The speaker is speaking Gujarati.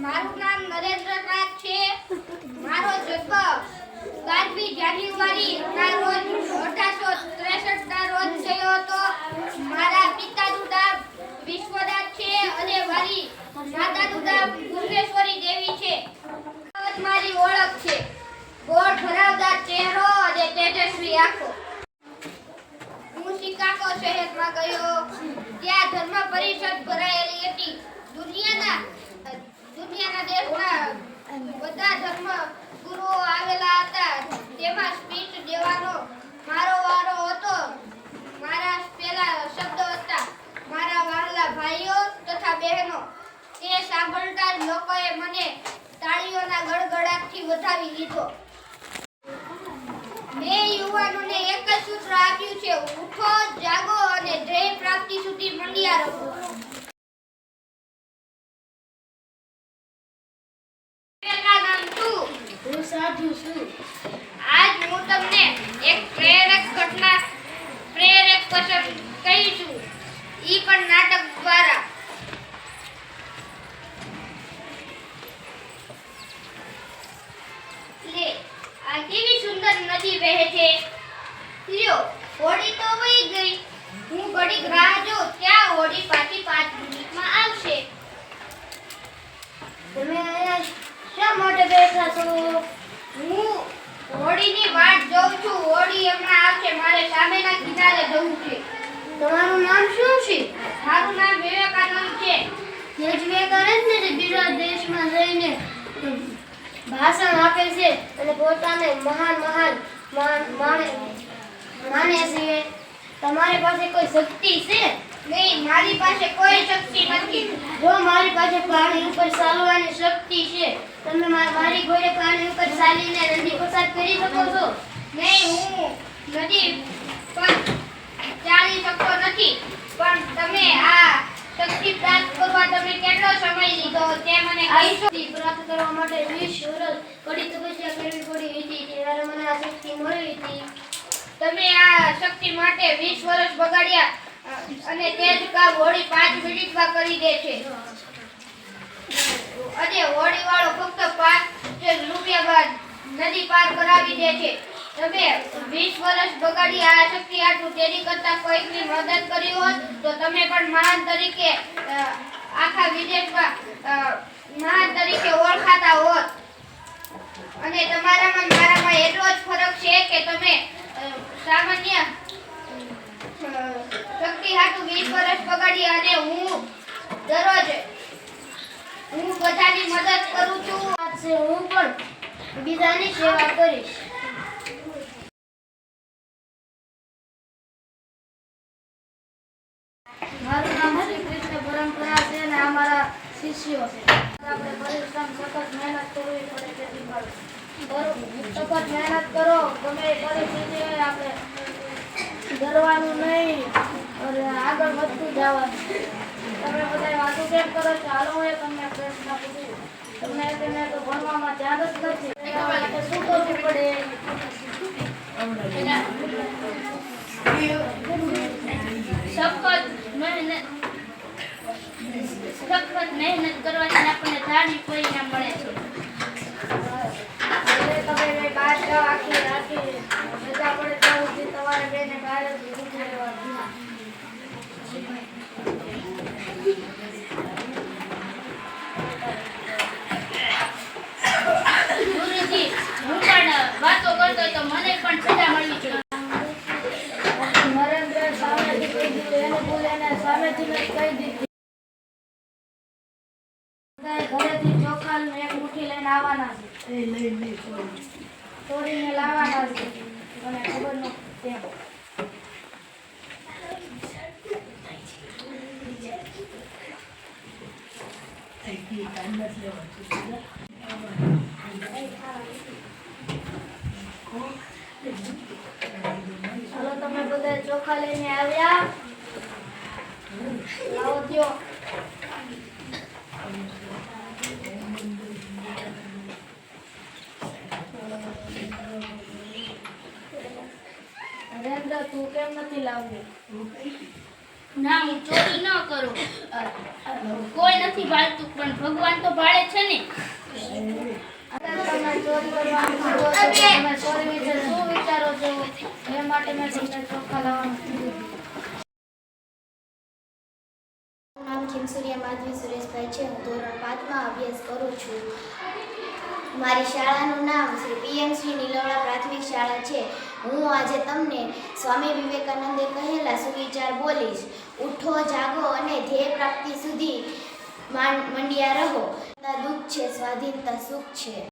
મારું નામ નરેન્દ્રનાથ છે. મારો જન્મ 12મી જાન્યુઆરી ના રોજ 1863 ના રોજ થયો હતો. મારા પિતાનું નામ વિશ્વનાથ છે અને મારી માતાનું નામ ગુણેશ્વરી દેવી છે. મારી ઓળખ છે ગોળ ભરાવદાર ચહેરો અને તેજસ્વી આંખો. હું શિકાગો શહેરમાં ગયો. ત્યાં ધર્મ પરિષદ ભરાયેલી હતી. દુનિયાના દેશના બધા ધર્મ ગુરુઓ આવેલા હતા. તેમાં સ્પીચ દેવાનો મારો વારો હતો. મારા પહેલા શબ્દો હતા મારા વહાલા ભાઈઓ તથા બહેનો. તે સાંભળતા જ લોકોએ મને તાળીઓના ગડગડાટથી વધાવી લીધો. મેં યુવાનોને એક જ સૂત્ર આપ્યું છે, ઉઠો, જાગો અને ધ્યેય પ્રાપ્તિ સુધી મંડ્યા રહો. હું સાધુ છું. આજ હું તમને એક પ્રેરક વચન કહીશું, ઈ પણ નાટક દ્વારા. લે આ કેવી સુંદર નદી વહે છે. લ્યો હોડી તો વહી ગઈ. હું ઘડીક રાહ જોઉં, ત્યાં હોડી પાછી 5 મિનિટમાં આવશે. તમે અહીંયા શા માટે બેઠા છો? હું હોડીની વાટ જોઉં છું. હોડી હમણાં આવશે. મારે સામેના કિનારે જવું છે. તમારું નામ શું છે? મારું નામ વિવેકાનંદ છે. તે જ વિવેકાનંદ ને જે બીજા દેશમાં જઈને ભાષણ આપે છે અને પોતાને મહાન માને છે. તમારી પાસે કોઈ શક્તિ છે? નહીં, મારી પાસે કોઈ શક્તિ નથી. જો મારી પાસે પાણી ઉપર ચાલવાની શક્તિ છે, તમે મારી ઘોડે પાણી ઉપર ચાલીને નદી પસાર કરી શકો છો? નહીં, હું નદી પર ચાલી શકતો નથી. પણ તમે આ શક્તિ પ્રાપ્ત કરવા તમે કેટલો સમય લીધો તે મને કહીશો? શક્તિ પ્રાપ્ત કરવા માટે 20 વર્ષ કડી તપસ્યા કરવી પડી હતી. ત્યારે મને આ શક્તિ મળી હતી. તમે આ શક્તિ માટે 20 વર્ષ બગાડ્યા અને તે જ કામ હોડી 5 મિનિટમાં કરી દે છે. અને હોડી વાળો ફક્ત 5 રૂપિયામાં નદી પાર કરાવી દે છે. તમે 20 વર્ષ બગાડી આ શક્તિ આટલું તેની કરતા કોઈકની મદદ કરી હોત તો તમે પણ મહાન તરીકે આખા વિદેશમાં મહાન તરીકે ઓળખાતા હોત. અને તમારામાં મારામાં એટલો જ ફરક છે કે તમે સામાન્ય શક્તિ હાટુ 20 વર્ષ બગાડી અને હું દરરોજ બધાની મદદ કરું છું. હું પણ બીજાની સેવા કરીશ. મારું નામ શ્રી કૃષ્ણ પરંપરા છે અને આ મારા શિષ્યો છે. આપણે પરિશ્રમ સખત મહેનત કરવી પડે છે. સખત મહેનત કરો. ગમે એ પરિસ્થિતિ હોય આપણે ડરવાનું નહીં અને આગળ વધતું જવાનું. તમે બધા વાતો કેમ કરો છો? હાલો હું તમને પ્રશ્ન પૂછું. તમને તો ભણવામાં ધ્યાન જ નથી. એના માટે શું કરવું પડે? સખત મહેનત કરવાથી આપણને ધાર્મિક પરિણામ મળે છે. તમે બહાર જાઓ આખી રાતે રજા પડે ત્યાં સુધી તમારે બેને બહાર જ ઊભું રહેવાનું. ગુરુજી, હું પણ વાતો કરતો તો મને પણ સજા મળવી જોઈએ. નરેન્દ્ર સામેથી કહી દીધું, એને બોલે એને સામેથી જ કહી દીધું. ઘરેથી ચોખા ને એક મુઠ્ઠી લઈને આવવાના છે. તોડીને લાવવાના છે. મને ખબર નથી. ચાલો તમે બધા ચોખા લઈને આવ્યા. લાવો દ્યો. નરેન્દ્ર તું કેમ નથી લાવ્યો? ના, હું ચોરી ન કરું. કોઈ નથી ભાળતું, પણ ભગવાન તો ભાળે છે ને. તમે ચોરી કરવાનું કહો છો, તમે ચોરી વિશે શું વિચારો છો એ માટે મેં તમને ચોખા લાવવાનું કીધું. મારું નામ ખીમસુરિયા માધવી સુરેશભાઈ છે. હું ધોરણ 5માં અભ્યાસ કરું છું. મારી શાળાનું નામ શ્રી પીએમશ્રી નીલવણા પ્રાથમિક શાળા છે. હું આજે તમને સ્વામી વિવેકાનંદે કહેલા સુવિચાર બોલીશ. ઉઠો, જાગો અને ધ્યેય પ્રાપ્તિ સુધી મંડ્યા રહો. દુઃખ છે, સ્વાધીનતા સુખ છે.